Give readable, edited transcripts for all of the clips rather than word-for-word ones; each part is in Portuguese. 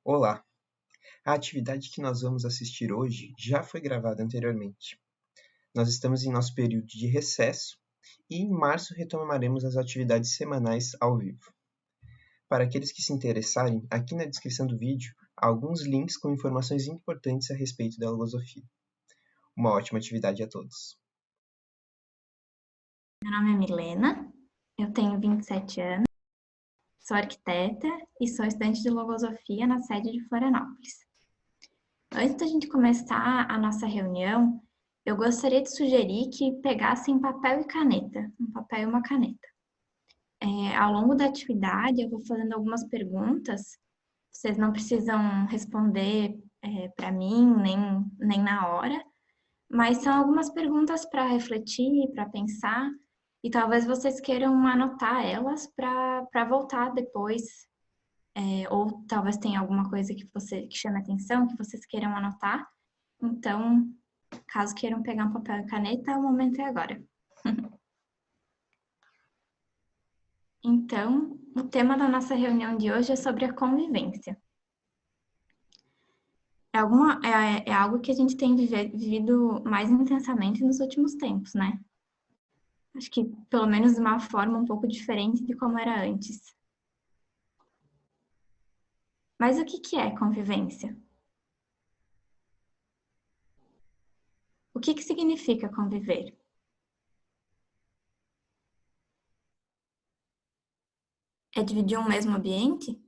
Olá! A atividade que nós vamos assistir hoje já foi gravada anteriormente. Nós estamos em nosso período de recesso e em março retomaremos as atividades semanais ao vivo. Para aqueles que se interessarem, aqui na descrição do vídeo há alguns links com informações importantes a respeito da logosofia. Uma ótima atividade a todos! Meu nome é Milena, eu tenho 27 anos, sou arquiteta e sou estudante de logosofia na sede de Florianópolis. Antes da gente começar a nossa reunião, eu gostaria de sugerir que pegassem papel e caneta, um papel e uma caneta. Ao longo da atividade, eu vou fazendo algumas perguntas, vocês não precisam responder para mim, nem na hora, mas são algumas perguntas para refletir, para pensar, e talvez vocês queiram anotar elas para voltar depois, ou talvez tenha alguma coisa que chame a atenção, que vocês queiram anotar. Então, caso queiram pegar um papel e caneta, o momento é agora. Então, o tema da nossa reunião de hoje é sobre a convivência. É algo que a gente tem vivido mais intensamente nos últimos tempos, né? Acho que pelo menos de uma forma um pouco diferente de como era antes. Mas o que é convivência? O que significa conviver? É dividir um mesmo ambiente?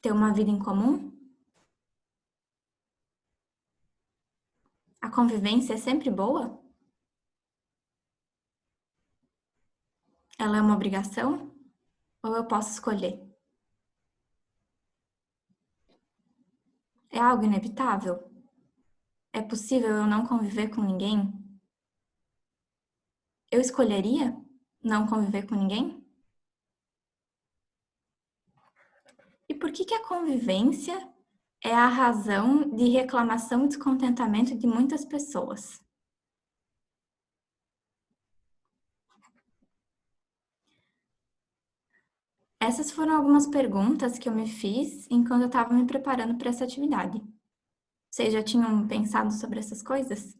Ter uma vida em comum? A convivência é sempre boa? Ela é uma obrigação? Ou eu posso escolher? É algo inevitável? É possível eu não conviver com ninguém? Eu escolheria não conviver com ninguém? E por que a convivência é a razão de reclamação e descontentamento de muitas pessoas? Essas foram algumas perguntas que eu me fiz enquanto eu estava me preparando para essa atividade. Vocês já tinham pensado sobre essas coisas?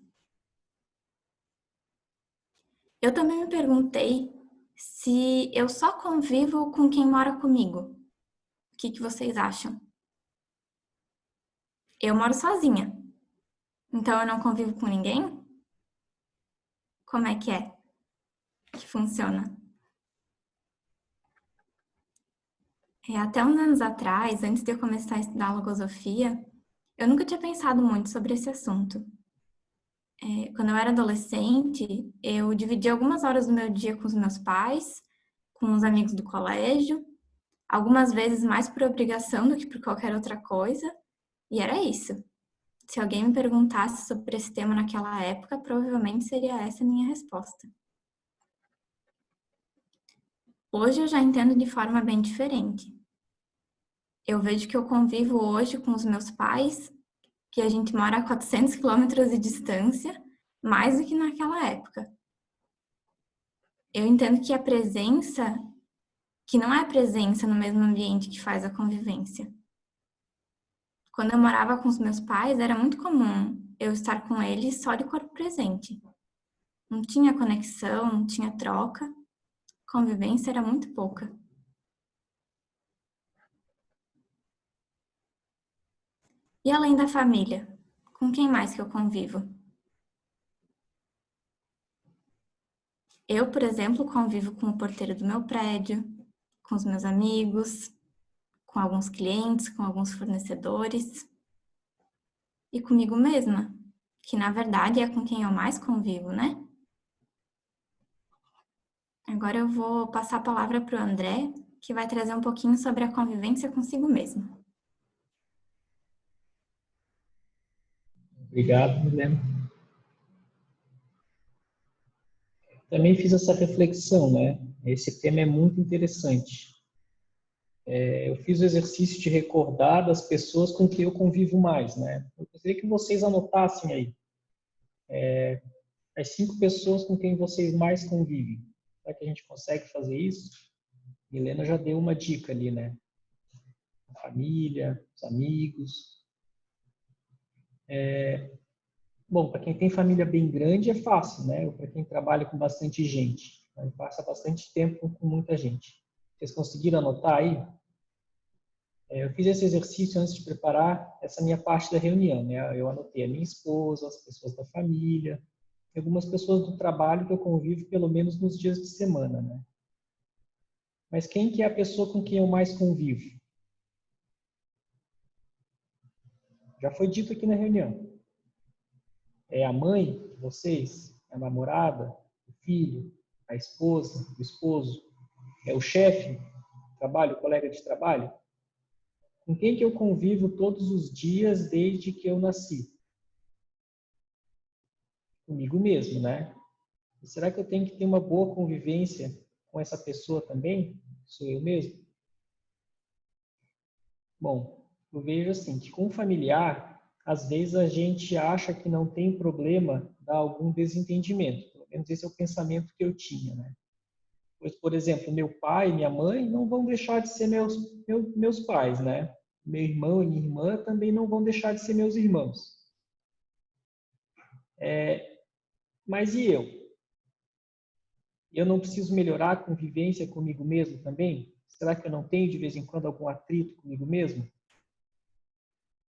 Eu também me perguntei se eu só convivo com quem mora comigo. O que vocês acham? Eu moro sozinha, então eu não convivo com ninguém? Como é que funciona? Até uns anos atrás, antes de eu começar a estudar logosofia, eu nunca tinha pensado muito sobre esse assunto. Quando eu era adolescente, eu dividia algumas horas do meu dia com os meus pais, com os amigos do colégio, algumas vezes mais por obrigação do que por qualquer outra coisa, e era isso. Se alguém me perguntasse sobre esse tema naquela época, provavelmente seria essa a minha resposta. Hoje eu já entendo de forma bem diferente. Eu vejo que eu convivo hoje com os meus pais, que a gente mora a 400 quilômetros de distância, mais do que naquela época. Eu entendo que que não é a presença no mesmo ambiente que faz a convivência. Quando eu morava com os meus pais, era muito comum eu estar com eles só de corpo presente. Não tinha conexão, não tinha troca, convivência era muito pouca. E além da família, com quem mais que eu convivo? Eu, por exemplo, convivo com o porteiro do meu prédio, com os meus amigos, com alguns clientes, com alguns fornecedores e comigo mesma, que na verdade é com quem eu mais convivo, né? Agora eu vou passar a palavra para o André, que vai trazer um pouquinho sobre a convivência consigo mesmo. Obrigado, Milena. Também fiz essa reflexão, né? Esse tema é muito interessante. Eu fiz o exercício de recordar das pessoas com quem eu convivo mais, né? Eu gostaria que vocês anotassem aí as 5 pessoas com quem vocês mais convivem. Será que a gente consegue fazer isso? Milena já deu uma dica ali, né? a família, os amigos. Bom, para quem tem família bem grande é fácil, né? Ou para quem trabalha com bastante gente, né? Passa bastante tempo com muita gente. Vocês conseguiram anotar aí? Eu fiz esse exercício antes de preparar essa minha parte da reunião, né? Eu anotei a minha esposa, as pessoas da família, e algumas pessoas do trabalho que eu convivo pelo menos nos dias de semana, né? Mas quem que é a pessoa com quem eu mais convivo? Já foi dito aqui na reunião. É a mãe de vocês? É a namorada? O filho? A esposa? O esposo? É o chefe? Trabalho? O colega de trabalho? Com quem que eu convivo todos os dias desde que eu nasci? Comigo mesmo, né? E será que eu tenho que ter uma boa convivência com essa pessoa também? Sou eu mesmo? Bom, eu vejo assim, que com o familiar, às vezes a gente acha que não tem problema dar algum desentendimento. Pelo menos esse é o pensamento que eu tinha, né? Pois, por exemplo, meu pai e minha mãe não vão deixar de ser meus pais, né? Meu irmão e minha irmã também não vão deixar de ser meus irmãos. Mas e eu? Eu não preciso melhorar a convivência comigo mesmo também? Será que eu não tenho de vez em quando algum atrito comigo mesmo?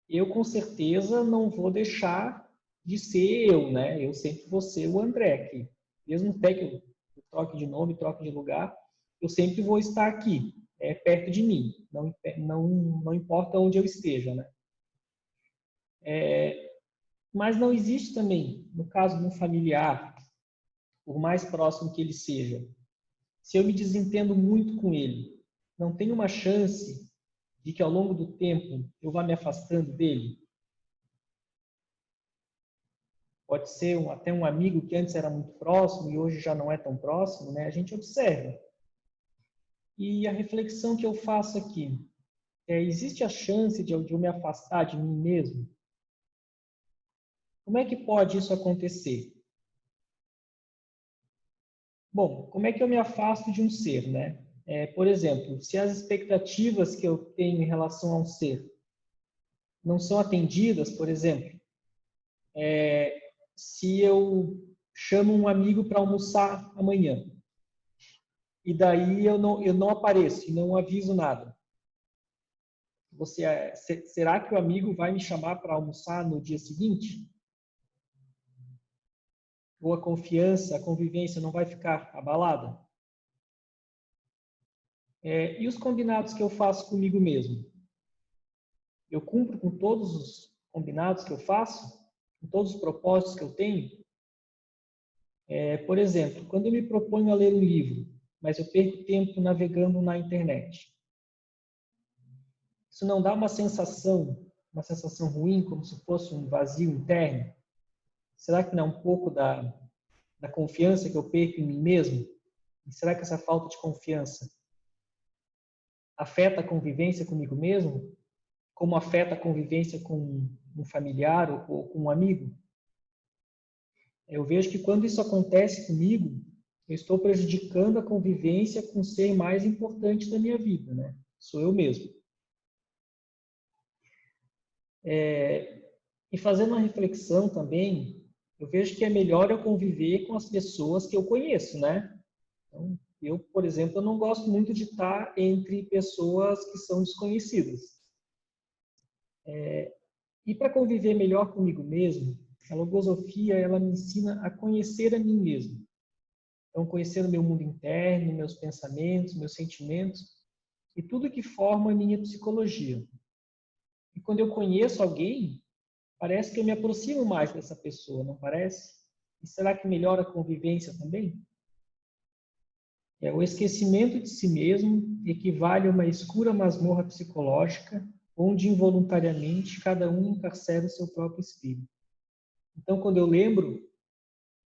Eu com certeza não vou deixar de ser eu, né? Eu sempre vou ser o André aqui. Mesmo até que eu troque de nome, troque de lugar, eu sempre vou estar aqui, perto de mim. Não importa onde eu esteja, né? Mas não existe também, no caso de um familiar, por mais próximo que ele seja, se eu me desentendo muito com ele, não tem uma chance de que ao longo do tempo eu vá me afastando dele? Pode ser até um amigo que antes era muito próximo e hoje já não é tão próximo, né? A gente observa. E a reflexão que eu faço aqui existe a chance de eu me afastar de mim mesmo? Como é que pode isso acontecer? Bom, como é que eu me afasto de um ser, né? Por exemplo, se as expectativas que eu tenho em relação a um ser não são atendidas, por exemplo, se eu chamo um amigo para almoçar amanhã e daí eu não apareço e não aviso nada, será que o amigo vai me chamar para almoçar no dia seguinte? Ou a confiança, a convivência não vai ficar abalada? E os combinados que eu faço comigo mesmo? Eu cumpro com todos os combinados que eu faço? Com todos os propósitos que eu tenho? Por exemplo, quando eu me proponho a ler um livro, mas eu perco tempo navegando na internet, isso não dá uma sensação ruim, como se fosse um vazio interno? Será que não é um pouco da confiança que eu perco em mim mesmo? E será que essa falta de confiança afeta a convivência comigo mesmo? Como afeta a convivência com um familiar ou com um amigo? Eu vejo que quando isso acontece comigo, eu estou prejudicando a convivência com o ser mais importante da minha vida, né? Sou eu mesmo. E fazendo uma reflexão também, eu vejo que é melhor eu conviver com as pessoas que eu conheço, né? Então, eu, por exemplo, eu não gosto muito de estar entre pessoas que são desconhecidas. E para conviver melhor comigo mesmo, a logosofia, ela me ensina a conhecer a mim mesmo. Então, conhecer o meu mundo interno, meus pensamentos, meus sentimentos e tudo que forma a minha psicologia. E quando eu conheço alguém, parece que eu me aproximo mais dessa pessoa, não parece? E será que melhora a convivência também? O esquecimento de si mesmo equivale a uma escura masmorra psicológica, onde involuntariamente cada um encarcera o seu próprio espírito. Então, quando eu lembro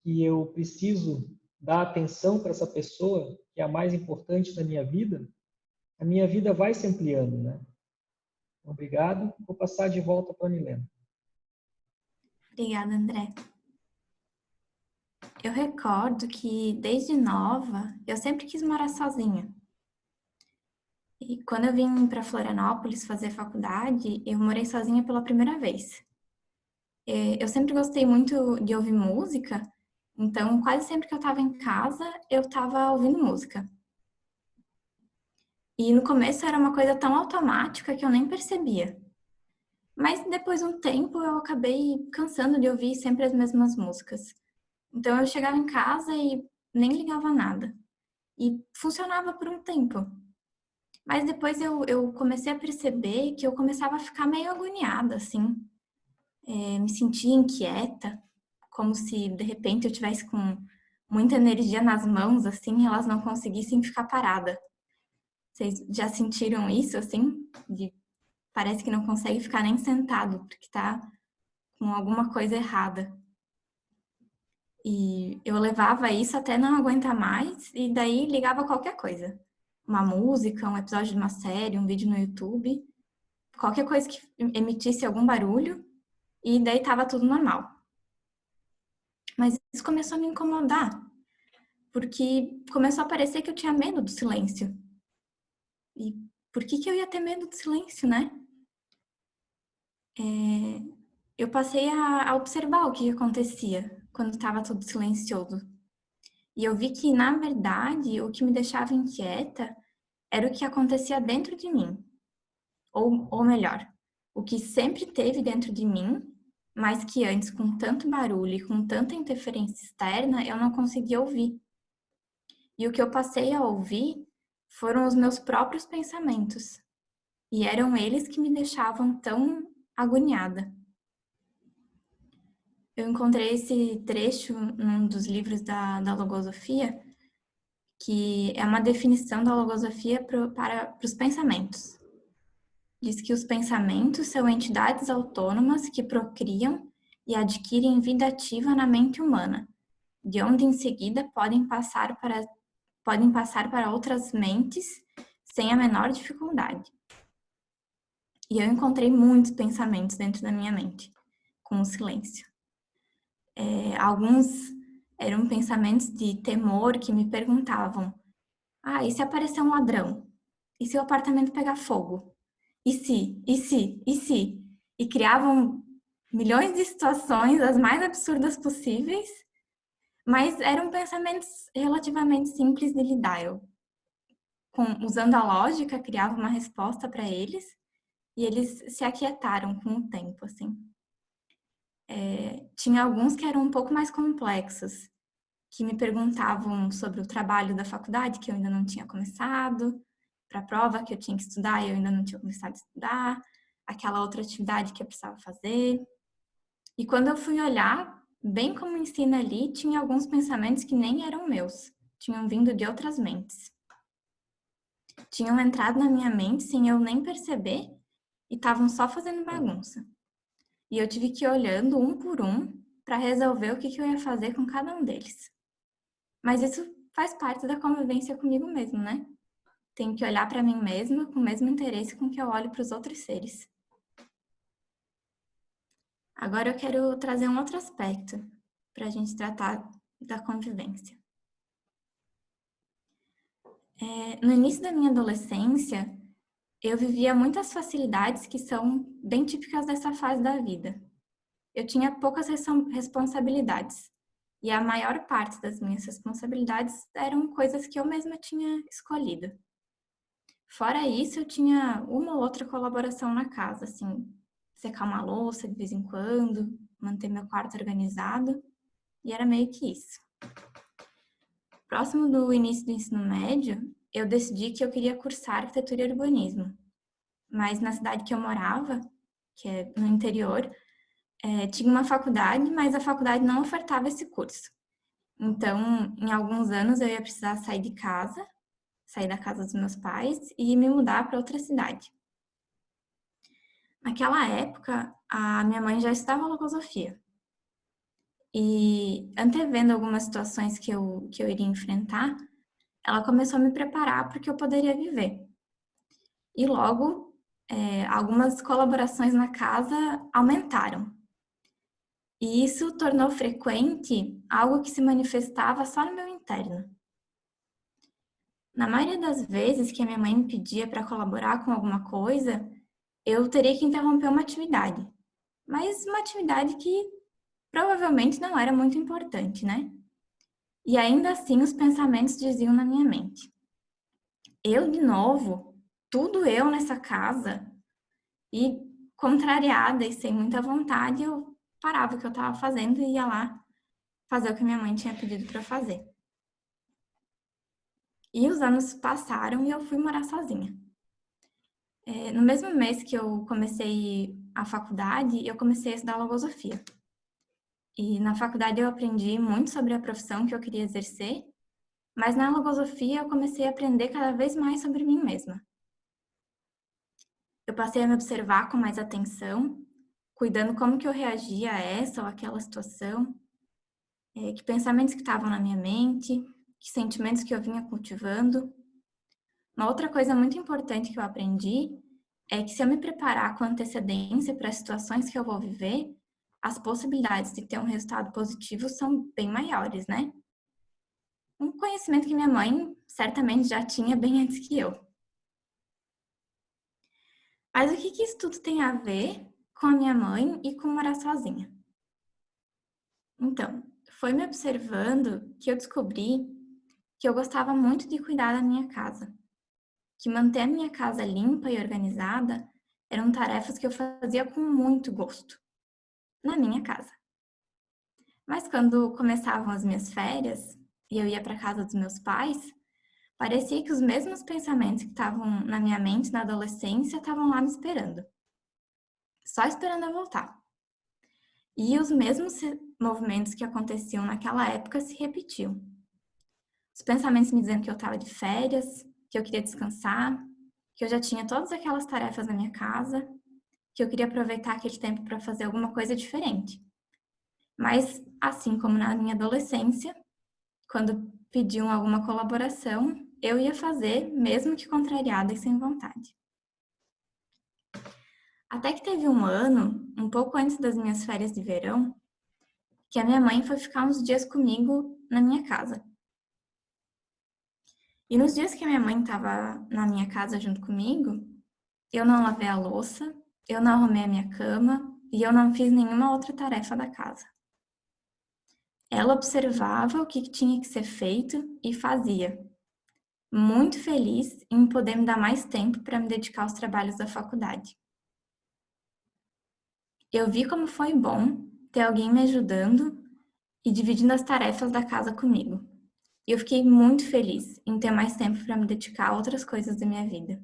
que eu preciso dar atenção para essa pessoa, que é a mais importante da minha vida, a minha vida vai se ampliando, né? Obrigado. Vou passar de volta para a Milena. Obrigada, André. Eu recordo que, desde nova, eu sempre quis morar sozinha. E quando eu vim para Florianópolis fazer faculdade, eu morei sozinha pela primeira vez. Eu sempre gostei muito de ouvir música, então quase sempre que eu estava em casa, eu estava ouvindo música. E no começo era uma coisa tão automática que eu nem percebia. Mas depois de um tempo eu acabei cansando de ouvir sempre as mesmas músicas. Então eu chegava em casa e nem ligava nada. E funcionava por um tempo. Mas depois eu comecei a perceber que eu começava a ficar meio agoniada, assim. Me sentia inquieta, como se de repente eu tivesse com muita energia nas mãos, assim, e elas não conseguissem ficar parada. Vocês já sentiram isso, assim? Parece que não consegue ficar nem sentado, porque tá com alguma coisa errada. E eu levava isso até não aguentar mais, e daí ligava qualquer coisa. Uma música, um episódio de uma série, um vídeo no YouTube, qualquer coisa que emitisse algum barulho, e daí tava tudo normal. Mas isso começou a me incomodar, porque começou a parecer que eu tinha medo do silêncio. E por que eu ia ter medo do silêncio, né? Eu passei a observar o que acontecia quando estava tudo silencioso. E eu vi que, na verdade, o que me deixava inquieta era o que acontecia dentro de mim. Ou melhor, o que sempre teve dentro de mim, mas que antes, com tanto barulho e com tanta interferência externa, eu não conseguia ouvir. E o que eu passei a ouvir foram os meus próprios pensamentos. E eram eles que me deixavam tão agoniada. Eu encontrei esse trecho num dos livros da logosofia, que é uma definição da logosofia para os pensamentos. Diz que os pensamentos são entidades autônomas que procriam e adquirem vida ativa na mente humana, de onde em seguida podem passar para outras mentes sem a menor dificuldade. E eu encontrei muitos pensamentos dentro da minha mente, com o silêncio. Alguns eram pensamentos de temor que me perguntavam: e se aparecer um ladrão? E se o apartamento pegar fogo? E se? E se? E se? E criavam milhões de situações, as mais absurdas possíveis, mas eram pensamentos relativamente simples de lidar. Usando a lógica, criava uma resposta para eles e eles se aquietaram com o tempo, assim. Tinha alguns que eram um pouco mais complexos, que me perguntavam sobre o trabalho da faculdade, que eu ainda não tinha começado, para a prova que eu tinha que estudar e eu ainda não tinha começado a estudar, aquela outra atividade que eu precisava fazer. E quando eu fui olhar, bem como ensina ali, tinha alguns pensamentos que nem eram meus, tinham vindo de outras mentes. Tinham entrado na minha mente sem eu nem perceber e estavam só fazendo bagunça. E eu tive que ir olhando um por um para resolver o que eu ia fazer com cada um deles. Mas isso faz parte da convivência comigo mesmo, né? Tenho que olhar para mim mesma com o mesmo interesse com que eu olho para os outros seres. Agora eu quero trazer um outro aspecto para a gente tratar da convivência. No início da minha adolescência, eu vivia muitas facilidades que são bem típicas dessa fase da vida. Eu tinha poucas responsabilidades. E a maior parte das minhas responsabilidades eram coisas que eu mesma tinha escolhido. Fora isso, eu tinha uma ou outra colaboração na casa, assim, secar uma louça de vez em quando, manter meu quarto organizado, e era meio que isso. Próximo do início do ensino médio, eu decidi que eu queria cursar arquitetura e urbanismo. Mas na cidade que eu morava, que é no interior, tinha uma faculdade, mas a faculdade não ofertava esse curso. Então, em alguns anos, eu ia precisar sair da casa dos meus pais e me mudar para outra cidade. Naquela época, a minha mãe já estudava logosofia. E antevendo algumas situações que eu iria enfrentar, ela começou a me preparar para o que eu poderia viver. E logo, algumas colaborações na casa aumentaram. E isso tornou frequente algo que se manifestava só no meu interno. Na maioria das vezes que a minha mãe me pedia para colaborar com alguma coisa, eu teria que interromper uma atividade. Mas uma atividade que provavelmente não era muito importante, né? E ainda assim os pensamentos diziam na minha mente: eu de novo, tudo eu nessa casa, e contrariada e sem muita vontade, eu parava o que eu estava fazendo e ia lá fazer o que minha mãe tinha pedido para fazer. E os anos passaram e eu fui morar sozinha. No mesmo mês que eu comecei a faculdade, eu comecei a estudar logosofia. E na faculdade eu aprendi muito sobre a profissão que eu queria exercer, mas na logosofia eu comecei a aprender cada vez mais sobre mim mesma. Eu passei a me observar com mais atenção, cuidando como que eu reagia a essa ou aquela situação, que pensamentos que estavam na minha mente, que sentimentos que eu vinha cultivando. Uma outra coisa muito importante que eu aprendi é que se eu me preparar com antecedência para as situações que eu vou viver, as possibilidades de ter um resultado positivo são bem maiores, né? Um conhecimento que minha mãe certamente já tinha bem antes que eu. Mas o que isso tudo tem a ver com a minha mãe e com morar sozinha? Então, foi me observando que eu descobri que eu gostava muito de cuidar da minha casa, que manter a minha casa limpa e organizada eram tarefas que eu fazia com muito gosto, na minha casa. Mas quando começavam as minhas férias e eu ia para casa dos meus pais, parecia que os mesmos pensamentos que estavam na minha mente na adolescência estavam lá me esperando, só esperando eu voltar. E os mesmos movimentos que aconteciam naquela época se repetiam. Os pensamentos me dizendo que eu estava de férias, que eu queria descansar, que eu já tinha todas aquelas tarefas na minha casa, que eu queria aproveitar aquele tempo para fazer alguma coisa diferente. Mas, assim como na minha adolescência, quando pediam alguma colaboração, eu ia fazer, mesmo que contrariada e sem vontade. Até que teve um ano, um pouco antes das minhas férias de verão, que a minha mãe foi ficar uns dias comigo na minha casa. E nos dias que a minha mãe estava na minha casa junto comigo, eu não lavei a louça, eu não arrumei a minha cama e eu não fiz nenhuma outra tarefa da casa. Ela observava o que tinha que ser feito e fazia, muito feliz em poder me dar mais tempo para me dedicar aos trabalhos da faculdade. Eu vi como foi bom ter alguém me ajudando e dividindo as tarefas da casa comigo. E eu fiquei muito feliz em ter mais tempo para me dedicar a outras coisas da minha vida.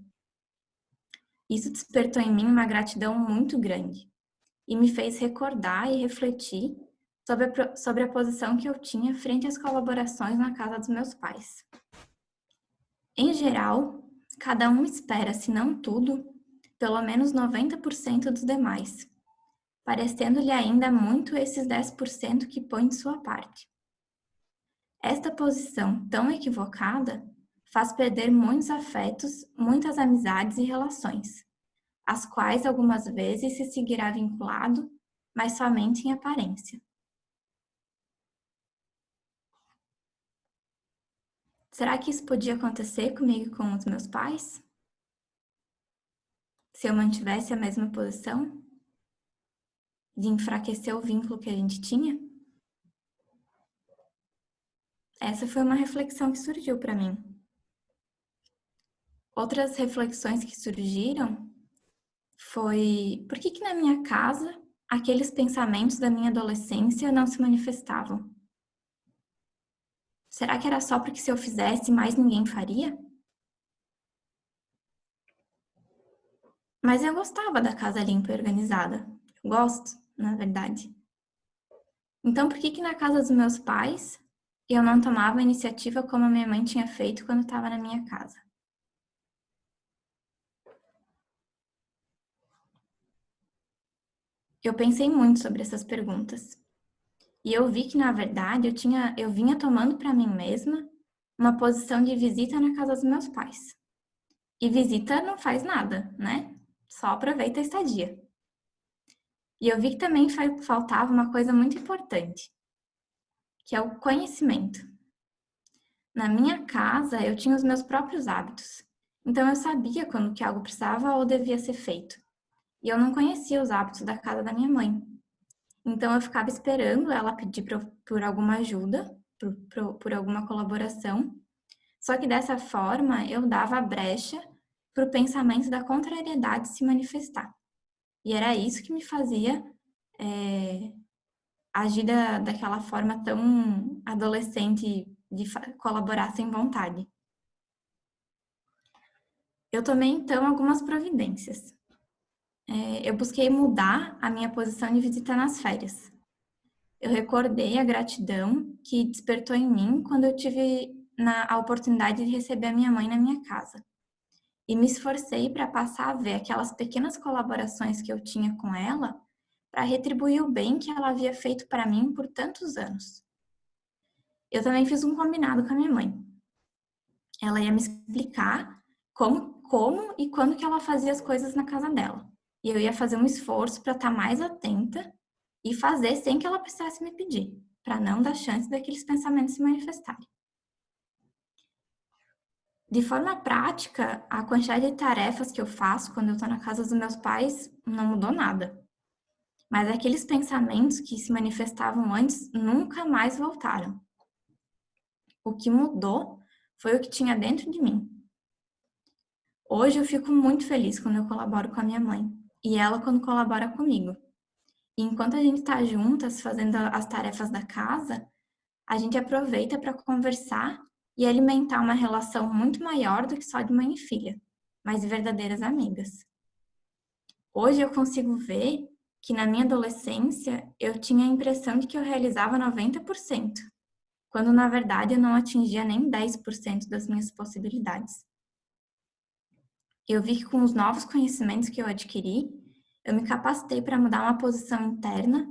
Isso despertou em mim uma gratidão muito grande e me fez recordar e refletir sobre a posição que eu tinha frente às colaborações na casa dos meus pais. Em geral, cada um espera, se não tudo, pelo menos 90% dos demais, parecendo-lhe ainda muito esses 10% que põe de sua parte. Esta posição tão equivocada faz perder muitos afetos, muitas amizades e relações, às quais algumas vezes se seguirá vinculado, mas somente em aparência. Será que isso podia acontecer comigo e com os meus pais? Se eu mantivesse a mesma posição? De enfraquecer o vínculo que a gente tinha? Essa foi uma reflexão que surgiu para mim. Outras reflexões que surgiram foi: por que na minha casa aqueles pensamentos da minha adolescência não se manifestavam? Será que era só porque se eu fizesse, mais ninguém faria? Mas eu gostava da casa limpa e organizada. Eu gosto, na verdade. Então, por que na casa dos meus pais eu não tomava a iniciativa como a minha mãe tinha feito quando estava na minha casa? Eu pensei muito sobre essas perguntas. E eu vi que, na verdade, eu vinha tomando para mim mesma uma posição de visita na casa dos meus pais. E visita não faz nada, né? Só aproveita a estadia. E eu vi que também faltava uma coisa muito importante, que é o conhecimento. Na minha casa, eu tinha os meus próprios hábitos. Então, eu sabia quando que algo precisava ou devia ser feito. E eu não conhecia os hábitos da casa da minha mãe. Então, eu ficava esperando ela pedir por alguma ajuda, por alguma colaboração. Só que dessa forma, eu dava a brecha para o pensamento da contrariedade se manifestar. E era isso que me fazia agir daquela forma tão adolescente de colaborar sem vontade. Eu tomei, então, algumas providências. Eu busquei mudar a minha posição de visita nas férias. Eu recordei a gratidão que despertou em mim quando eu tive a oportunidade de receber a minha mãe na minha casa. E me esforcei para passar a ver aquelas pequenas colaborações que eu tinha com ela para retribuir o bem que ela havia feito para mim por tantos anos. Eu também fiz um combinado com a minha mãe. Ela ia me explicar como e quando que ela fazia as coisas na casa dela. E eu ia fazer um esforço para estar mais atenta e fazer sem que ela precisasse me pedir, para não dar chance daqueles pensamentos se manifestarem. De forma prática, a quantidade de tarefas que eu faço quando eu estou na casa dos meus pais não mudou nada. Mas aqueles pensamentos que se manifestavam antes nunca mais voltaram. O que mudou foi o que tinha dentro de mim. Hoje eu fico muito feliz quando eu colaboro com a minha mãe e ela quando colabora comigo. E enquanto a gente está juntas fazendo as tarefas da casa, a gente aproveita para conversar e alimentar uma relação muito maior do que só de mãe e filha, mas de verdadeiras amigas. Hoje eu consigo ver que na minha adolescência eu tinha a impressão de que eu realizava 90%, quando na verdade eu não atingia nem 10% das minhas possibilidades. Eu vi que com os novos conhecimentos que eu adquiri, eu me capacitei para mudar uma posição interna,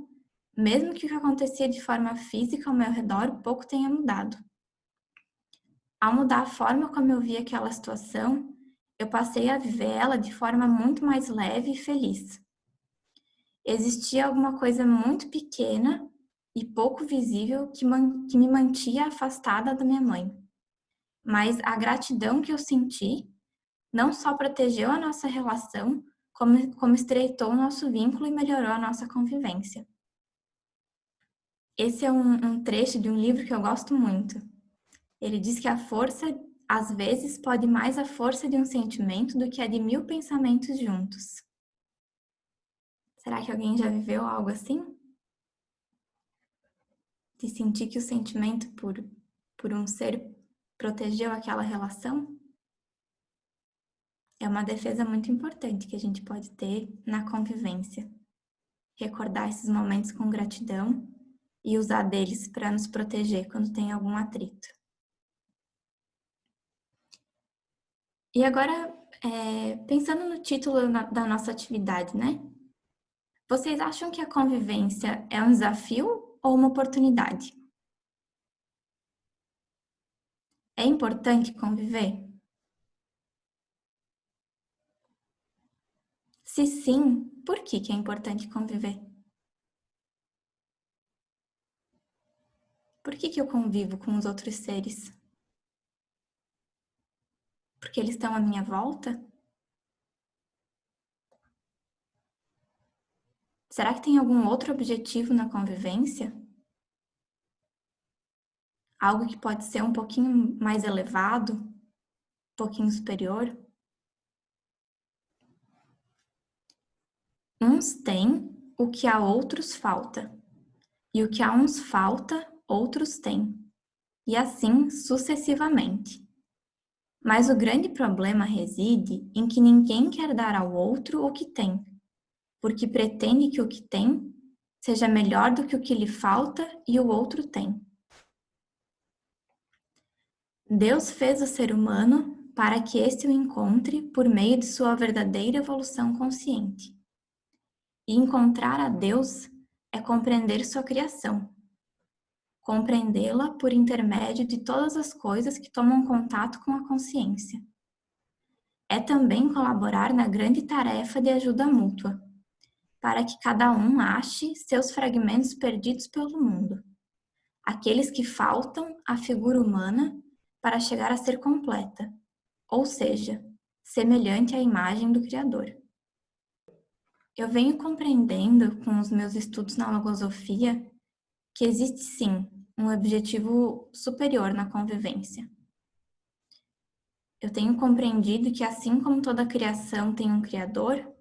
mesmo que o que acontecia de forma física ao meu redor pouco tenha mudado. Ao mudar a forma como eu via aquela situação, eu passei a viver ela de forma muito mais leve e feliz. Existia alguma coisa muito pequena e pouco visível que me mantinha afastada da minha mãe. Mas a gratidão que eu senti não só protegeu a nossa relação, como estreitou o nosso vínculo e melhorou a nossa convivência. Esse é um trecho de um livro que eu gosto muito. Ele diz que a força, às vezes, pode mais a força de um sentimento do que a de 1000 pensamentos juntos. Será que alguém já viveu algo assim? De sentir que o sentimento por um ser protegeu aquela relação? É uma defesa muito importante que a gente pode ter na convivência. Recordar esses momentos com gratidão e usar deles para nos proteger quando tem algum atrito. E agora, pensando no título da nossa atividade, né? Vocês acham que a convivência é um desafio ou uma oportunidade? É importante conviver? Se sim, por que é importante conviver? Por que eu convivo com os outros seres? Porque eles estão à minha volta? Será que tem algum outro objetivo na convivência? Algo que pode ser um pouquinho mais elevado, um pouquinho superior? Uns têm o que a outros falta, e o que a uns falta, outros têm, e assim sucessivamente. Mas o grande problema reside em que ninguém quer dar ao outro o que tem, porque pretende que o que tem seja melhor do que o que lhe falta e o outro tem. Deus fez o ser humano para que este o encontre por meio de sua verdadeira evolução consciente. E encontrar a Deus é compreender sua criação, compreendê-la por intermédio de todas as coisas que tomam contato com a consciência. É também colaborar na grande tarefa de ajuda mútua, para que cada um ache seus fragmentos perdidos pelo mundo, aqueles que faltam à figura humana para chegar a ser completa, ou seja, semelhante à imagem do Criador. Eu venho compreendendo com os meus estudos na logosofia que existe sim um objetivo superior na convivência. Eu tenho compreendido que assim como toda criação tem um Criador,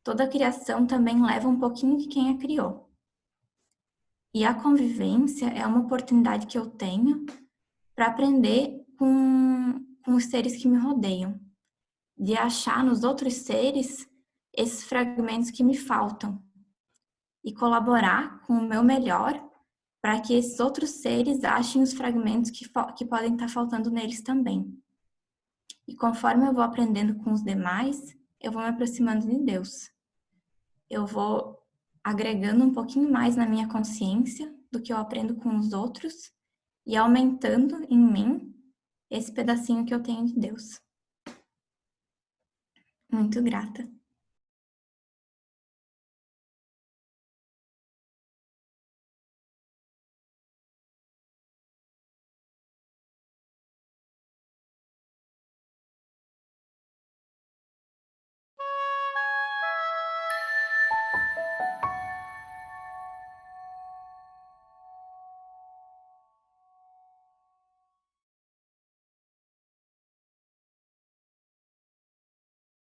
toda criação também leva um pouquinho de quem a criou. E a convivência é uma oportunidade que eu tenho para aprender com os seres que me rodeiam, de achar nos outros seres esses fragmentos que me faltam e colaborar com o meu melhor para que esses outros seres achem os fragmentos que podem estar faltando neles também. E conforme eu vou aprendendo com os demais, eu vou me aproximando de Deus. Eu vou agregando um pouquinho mais na minha consciência do que eu aprendo com os outros e aumentando em mim esse pedacinho que eu tenho de Deus. Muito grata.